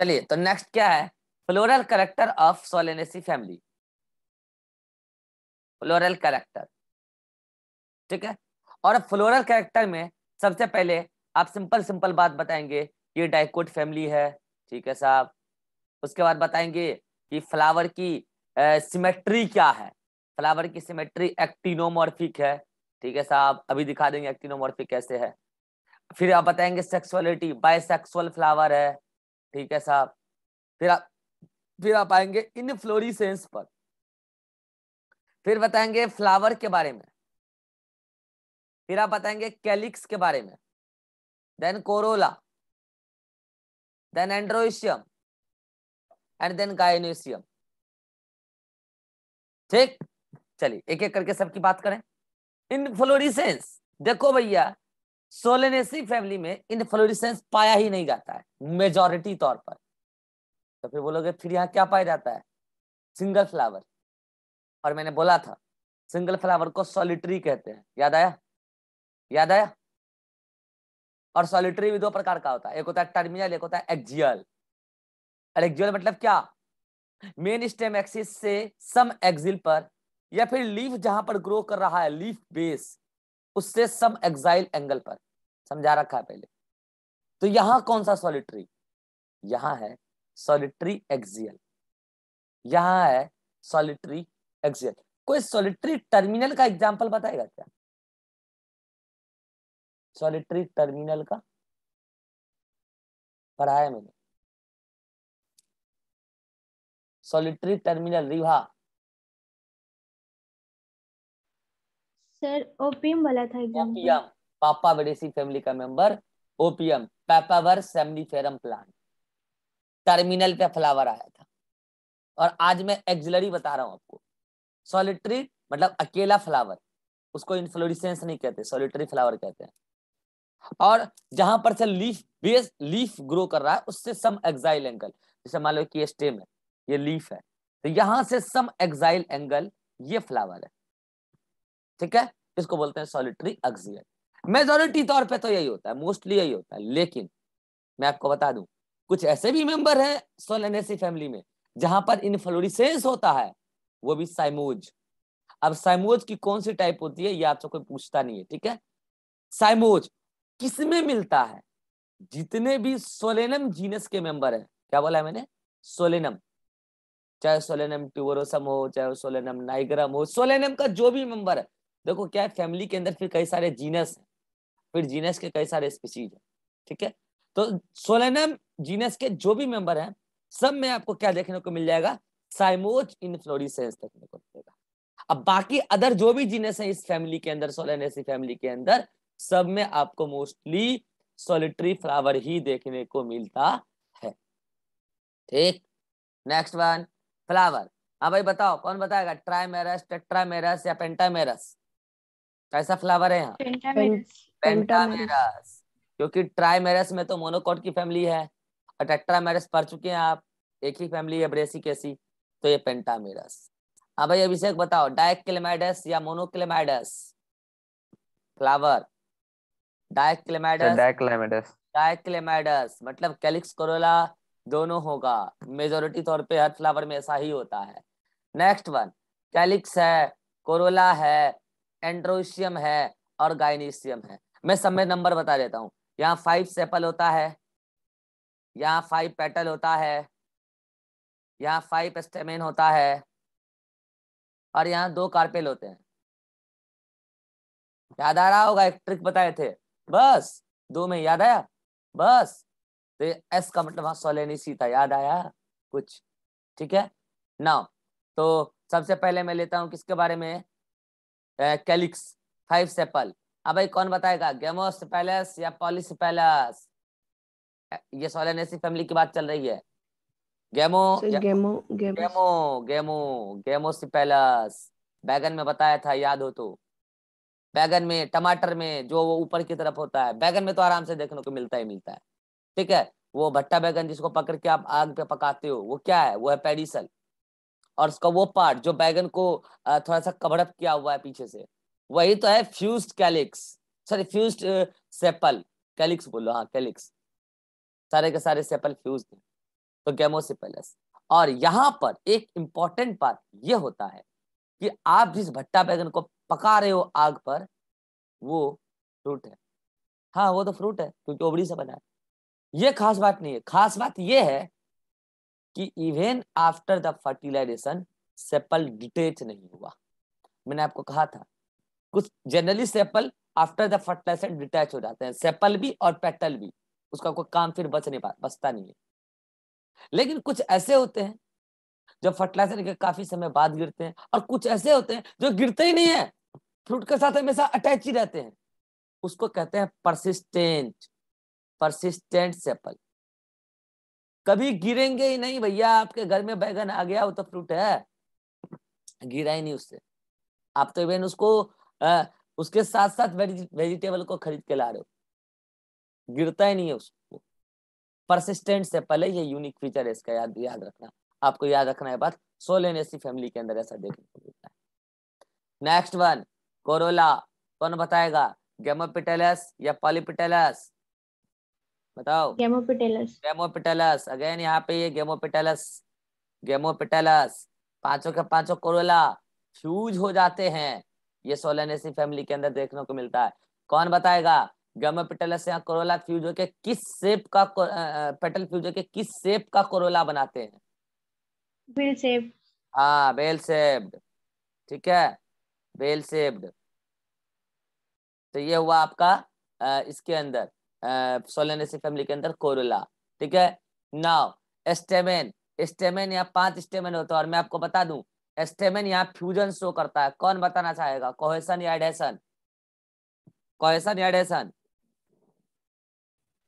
चलिए, तो नेक्स्ट क्या है? Floral character of Solanaceae family. Floral character, ठीक है। और फ्लोरल कैरेक्टर में सबसे पहले आप सिंपल सिंपल बात बताएंगे, ये डाइकोट फैमिली है, ठीक है साहब। उसके बाद बताएंगे कि फ्लावर की सिमेट्री क्या है। फ्लावर की सिमेट्री एक्टिनोमॉर्फिक है, ठीक है साहब, अभी दिखा देंगे एक्टिनोमॉर्फिक कैसे है। फिर आप बताएंगे सेक्सुअलिटी, बायसेक्सुअल फ्लावर है, ठीक है साहब। फिर आप आएंगे इनफ्लोरिसेंस पर। फिर बताएंगे फ्लावर के बारे में। फिर आप बताएंगे कैलिक्स के बारे में, then corolla, then androecium and then gynoecium. ठीक, चलिए एक एक करके सबकी बात करें। इनफ्लोरिसेंस, देखो भैया, सोलेनेसी फैमिली में इनफ्लोरिसेंस पाया ही नहीं जाता है मेजॉरिटी तौर पर। तो फिर बोलोगे फिर यहाँ क्या पाया जाता है? Single flower. और मैंने बोला था सिंगल फ्लावर को सॉलिटरी कहते हैं, याद आया? याद आया? और सॉलिटरी भी दो प्रकार का होता है, एक होता है टर्मिनल, एक होता है एक्जियल। और एक्जियल मतलब क्या? मेन स्टेम एक्सिस से सम एक्सिल पर, या फिर लीफ जहां पर ग्रो कर रहा है लीफ बेस, उससे सम एक्साइल एंगल पर। समझा रखा है पहले। तो यहां कौन सा सॉलिटरी? यहां है सॉलिटरी एक्सियल, यहां है सॉलिटरी एक्सियल। कोई सॉलिटरी टर्मिनल का एग्जांपल बताएगा क्या? सॉलिटरी टर्मिनल का पढ़ाया मैंने। सॉलिटरी टर्मिनल रिहा। सर ओपियम वाला था एग्जाम्पल। ओपियम, पापा बेडेसी फैमिली का मेंबर ओपियम, पेपावर सेमनीफेरम प्लांट, टर्मिनल पे फ्लावर आया था। और आज मैं एक्सिलरी बता रहा हूं आपको। सॉलिटरी मतलब अकेला फ्लावर, उसको इनफ्लोरेसेंस नहीं कहते, सॉलिटरी फ्लावर कहते हैं। और जहां पर से लीफ बेस, लीफ ग्रो कर रहा है, उससे सम एक्साइल एंगल, जैसे मान लो कि ये स्टेम है, ये लीफ है, तो यहां से सम एक्साइल एंगल, ये फ्लावर है, ठीक है। इसको बोलते हैं सॉलिटरी एक्सियल। मेजोरिटी तौर पे तो यही होता है, मोस्टली यही होता है। लेकिन मैं आपको बता दूं, कुछ ऐसे भी मेंबर हैं सोलेनेसी फैमिली में जहां पर इनफ्लोरेसेंस होता है, वो भी साइमोज। अब साइमोज की कौन सी टाइप होती है ये आपसे कोई पूछता नहीं है, ठीक है। साइमोज किसमें मिलता है? जितने भी सोलेनम जीनस के मेंबर हैं, क्या बोला है मैंने? सोलेनम, चाहे सोलेनम ट्यूबरोसम हो, चाहे सोलेनम नाइग्रम हो, सोलेनम का जो भी मेंबर है। देखो क्या है, फैमिली के अंदर फिर कई सारे जीनस हैं, फिर जीनस के कई सारे स्पीशीज हैं, ठीक है। तो सोलेनम जीनस के जो भी मेंबर हैं, सब में आपको क्या देखने को मिल जाएगा? साइमोज इनफ्लोरेसेंस देखने को मिलेगा। अब बाकी अदर जो भी जीनस है इस फैमिली के अंदर, सोलेनेसी फैमिली के अंदर, सब में आपको मोस्टली सॉलिटरी फ्लावर ही देखने को मिलता है, ठीक। Next one, flower. हाँ भाई बताओ, कौन बताएगा? ट्राइमेरस, टेट्रामेरस या पेंटामेरस? कैसा फ्लावर है यहाँ? पेंटामेरस। पेंटामेरस। पेंटामेरस, क्योंकि ट्राइमेरस में तो मोनोकॉट की फैमिली है, और टेट्रामेरस पढ़ चुके हैं आप, एक ही फैमिली है ब्रेसिकेसी, तो ये पेंटामेरस। हाँ भाई अभिषेक बताओ, डाइक्लेमाइडस या मोनोक्लेमाइडस फ्लावर? डाइक्लेमाइडस, डाइक्लाइमेटस। डाइक्लेमाइडस मतलब कैलिक्स कोरोला दोनों होगा, मेजोरिटी तौर पे हर फ्लावर में ऐसा ही होता है। नेक्स्ट वन, कैलिक्स है, कोरोला है, एंड्रोशियम है और गाइनीशियम है। मैं सब में नंबर बता देता हूँ। यहाँ 5 सेपल होता है, यहाँ 5 पेटल होता है, यहाँ 5 स्टेमेन होता है, और यहाँ 2 कार्पेल होते हैं। याद आ रहा होगा, एक ट्रिक बताए थे, बस 2 में याद आया बस। तो एस का मतलब वहां सोलेनिसी था, याद आया कुछ? ठीक है नाउ। तो सबसे पहले मैं लेता हूँ किसके बारे में? Calyx, 5 sepal. अब भाई कौन बताएगा, गेमोसेपेलस या पॉलीसेपेलस? ये सोलेनेसी फैमिली की बात चल रही है। गेमो सर या गेमो। गेमो गेमो गेमोसिपेलस। बैगन में बताया था, याद हो तो। बैगन में, टमाटर में जो वो ऊपर की तरफ होता है, बैगन में तो आराम से देखने को मिलता ही मिलता है, ठीक है। वो भट्टा बैगन जिसको पकड़ के आप आग पे पकाते हो, वो क्या है? वो है पेडिसल। और उसका वो पार्ट जो बैगन को थोड़ा सा कवर अप किया हुआ है पीछे से, वही तो है fused calyx, sorry fused sepal. Calyx बोलो, हाँ कैलिक्स, सारे के सारे सेपल फ्यूज्ड हैं। तो गेमोसिपेलस। और यहाँ पर एक इंपॉर्टेंट बात ये होता है कि आप जिस भट्टा बैगन को पका रहे हो आग पर, वो फ्रूट है। हाँ, वो तो फ्रूट है क्योंकि ओबड़ी से बना है। ये खास बात नहीं है। खास बात ये है कि even after the fertilization sepal detach नहीं हुआ। मैंने आपको कहा था कुछ generally sepal after the fertilization detach हो जाते हैं, सेपल भी और पेटल भी, उसका कोई काम फिर बचता नहीं है। लेकिन कुछ ऐसे होते हैं जो फर्टिलाइजर के काफी समय बाद गिरते हैं, और कुछ ऐसे होते हैं जो गिरते ही नहीं है, फ्रूट के साथ हमेशा अटैच ही रहते हैं। उसको कहते हैं परसिस्टेंट सेपल। कभी गिरेंगे ही नहीं भैया। आपके घर में बैगन आ गया, वो तो फ्रूट है, गिरा ही नहीं उससे। आप तो इवन उसको उसके साथ साथ वेजिटेबल को खरीद के ला रहे हो, गिरता ही नहीं है उसको। परसिस्टेंट सेपल है, ये यूनिक फीचर है इसका, याद रखना। आपको याद रखना है बात। सोलेनेसी फैमिली के अंदर ऐसा देखने को मिलता है। Next one, Corolla. कौन बताएगा, गेमोपिटेलस या पॉलीपिटेलस? बताओ। गेमोपिटेलस। गेमोपिटेलस। अगेन यहाँ पे ये गेमोपिटेलस। पांचों के पांचों कोरोला फ्यूज हो जाते हैं। ये सोलेनेसी फैमिली के अंदर देखने को मिलता है। कौन बताएगा, गेमोपिटेलस या कोरोला फ्यूज होके किस शेप का पेटल फ्यूज होके किस शेप का कोरोला बनाते हैं? Bill shape. हाँ, बेल शेप्ड। ठीक है, बेल शेप्ड। तो ये हुआ आपका इसके अंदर सोलेनेसी फैमिली के अंदर कोरोला। ठीक है। Now stamen. स्टेमेन यहाँ 5 स्टेमेन होता है, और मैं आपको बता दूं स्टेमेन यहाँ फ्यूजन शो करता है। कौन बताना चाहेगा, कोहेशन या एडेशन? कोहेशन या एडेशन?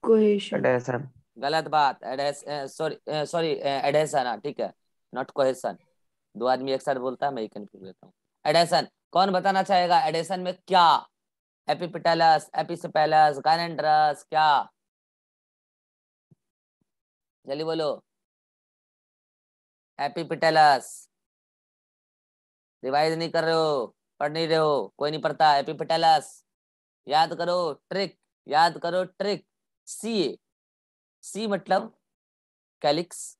कोहेशन। गलत बात। Sorry adhesion. हाँ ठीक है, नॉट कोहेशन। दो आदमी एक साथ बोलता है, मैं कंफ्यूज रहता हूँ। एडेशन। कौन बताना चाहेगा, एडेशन में क्या? एपिपेटलस, एपिसेपेलस, गायनेंड्रस, क्या? जल्दी बोलो। एपिपेटलस। रिवाइज नहीं कर रहे हो, पढ़ नहीं रहे हो, कोई नहीं पढ़ता। एपिपेटलस याद करो, ट्रिक याद करो, ट्रिक। सी, सी मतलब कैलिक्स,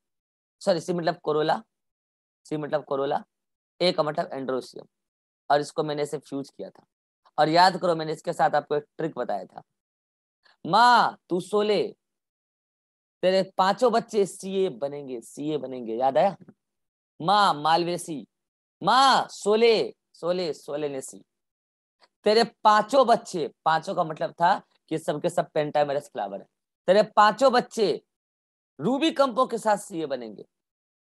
सॉरी सी मतलब कोरोला, सी मतलब कोरोला, ए का मतलब एंड्रोसियम। और इसको मैंने इसे फ्यूज किया था। और याद करो, मैंने इसके साथ आपको एक ट्रिक बताया था। माँ तू सोले, तेरे 5 बच्चे सीए बनेंगे, सीए बनेंगे। याद आया? माँ मालवेसी, माँ सोले, सोले सोलेनेसी। तेरे 5 बच्चे, 5 का मतलब था कि सबके सब पेंटामेरस फ्लावर है। तेरे 5 बच्चे रूबी कंपो के साथ सीए बनेंगे,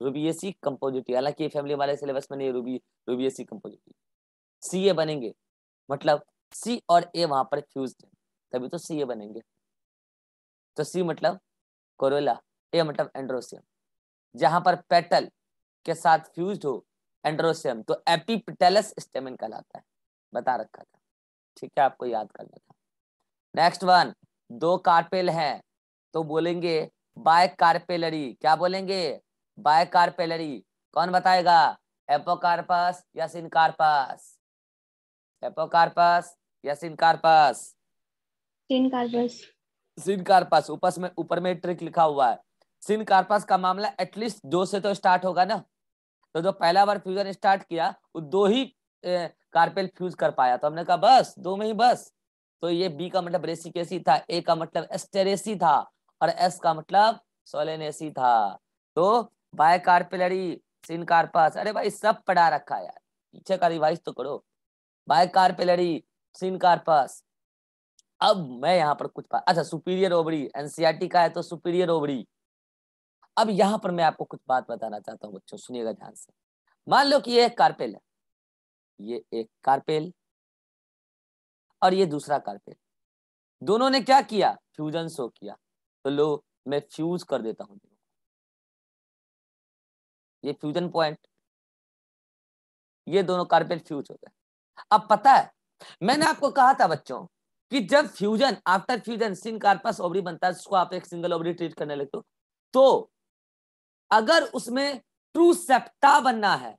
रूबिएसी कंपोजिटी। हालांकि ये फैमिली वाले सिलेबस में नहीं, रूबिएसी कंपोजिटी। सीए बनेंगे मतलब सी और ए वहां पर फ्यूज्ड है, तभी तो सीए बनेंगे। तो सी मतलब कोरोला, ए मतलब एंड्रोसियम। जहां पर पेटल के साथ फ्यूज्ड हो एंड्रोसियम, तो एपिपेटलस स्टेमन कहलाता है। बता रखा था, ठीक है, आपको याद करना था। नेक्स्ट वन, 2 कार्पेल हैं तो बोलेंगे बाय कार्पेलरी। क्या बोलेंगे, बाय कार्पेलरी। कौन बताएगा, एपोकार्पस या सिनकार्पस? एपोकार्पस या सिनकार्पस? सिनकार्पस। सिनकार्पस। ऊपर में ट्रिक लिखा हुआ है। सिनकार्पस का मामला एटलीस्ट 2 से तो स्टार्ट होगा ना। तो जो पहला बार फ्यूजन स्टार्ट किया वो 2 ही कार्पेल फ्यूज कर पाया, तो हमने कहा बस 2 में ही बस। तो ये बी का मतलब रेसिकेसी था, ए का मतलब एस्टेरेसी था, और एस का मतलब सोलेनेसी था। तो बाय कार्पेलरी, सिनकार्पस। अरे भाई सब पढ़ा रखा है यार, पीछे का रिवाइज तो करो। Bicarpellary, syncarpous. अब मैं यहाँ पर कुछ अच्छा, सुपीरियर ओवरी एनसीईआरटी का है तो सुपीरियर ओवरी। अब यहाँ पर मैं आपको कुछ बात बताना चाहता हूँ बच्चों, सुनिएगा ध्यान से। मान लो कि ये एक कार्पेल है, ये एक कार्पेल और ये दूसरा कार्पेल। दोनों ने क्या किया, फ्यूजन शो किया। तो लो मैं फ्यूज कर देता हूं, ये फ्यूजन पॉइंट, ये दोनों कार्पेल फ्यूज हो गए। अब पता है, मैंने आपको कहा था बच्चों कि जब fusion, after fusion syncarpous ovary बनता है, जिसको आप एक सिंगल ओवरी ट्रीट करने लगते हो, तो अगर उसमें ट्रू सेप्टा बनना है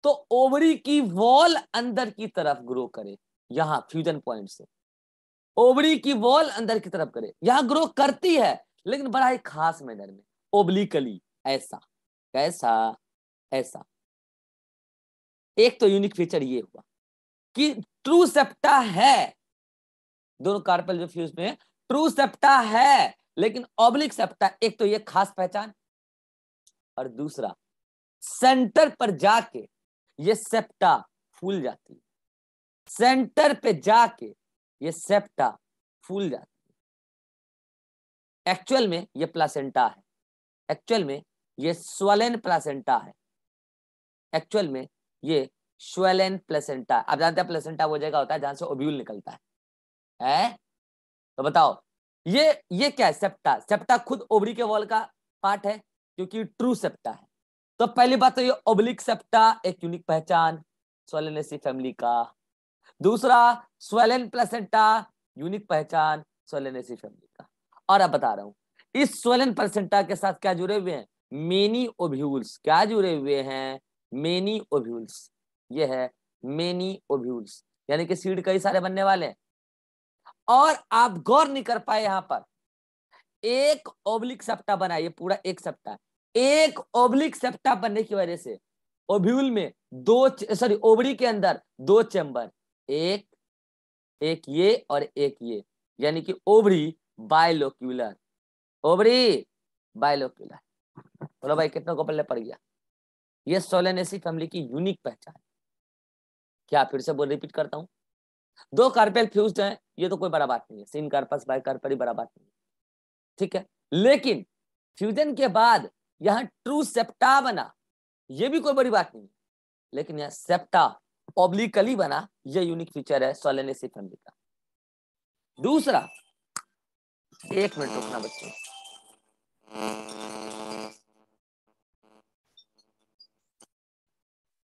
तो ओवरी की वॉल अंदर की तरफ ग्रो करे। यहां फ्यूजन पॉइंट से ओवरी की वॉल अंदर की तरफ करे, यहां ग्रो करती है लेकिन बड़ा ही खास मैनर में। ओब्लिकली, ऐसा, कैसा, ऐसा। एक तो यूनिक फीचर ये हुआ कि ट्रू सेप्टा है, दोनों कार्पेल जो फ्यूज में ट्रू सेप्टा है, लेकिन ऑब्लिक सेप्टा, एक तो ये खास पहचान, और दूसरा सेंटर पर जाके ये सेप्टा फूल जाती है, सेंटर पे जाके ये सेप्टा फूल जाती है। एक्चुअल में ये प्लासेंटा है, एक्चुअल में ये स्वेलेन प्लासेंटा है, एक्चुअल में ये स्वेलेन प्लेसेंटा। आप जानते हैं प्लेसेंटा वो जगह होता है जहां से ओव्यूल निकलता है? तो बताओ ये क्या है? सेप्टा। सेप्टा खुद ओवरी के वॉल का पार्ट है क्योंकि ट्रू सेप्टा है। तो पहली बात तो ये ओब्लिक सेप्टा एक यूनिक पहचान सोलेनेसी फैमिली का। दूसरा स्वेलेन प्लेसेंटा यूनिक पहचान सोलेनेसी फैमिली का। और अब बता रहा हूं इस स्वेलेन प्लेसेंटा के साथ क्या जुड़े हुए हैं? Many ovules. क्या जुड़े हुए हैं? Many ovules. ये है मेनी ओव्यूल्स, यानी कि सीड कई सारे बनने वाले हैं। और आप गौर नहीं कर पाए, यहां पर एक ओब्लिक सेप्टा बना, ये पूरा एक सेप्टा, एक ओब्लिक सेप्टा बनने की वजह से ओव्यूल में ओवरी के अंदर दो चैम्बर, एक ये और एक ये, यानी कि ओवरी बायलोक्यूलर, ओवरी बायलोक्यूलर। बोलो भाई कितनों को पल्ले पड़ गया? ये सोलेनेसी फैमिली की यूनिक पहचान। क्या फिर से रिपीट करता हूं, दो कार्पेल फ्यूज्ड हैं, ये तो कोई बड़ा बात नहीं है, सिन कार्पस बाय कार्पेल बड़ा बात नहीं है, ठीक है। लेकिन फ्यूजन के बाद यहां ट्रू सेप्टा बना, ये भी कोई बड़ी बात नहीं है, लेकिन यहां सेप्टा ऑब्लिकली बना, ये यूनिक फीचर है सोलेनेसी फैमिली का। दूसरा, एक मिनट रुकना बच्चों,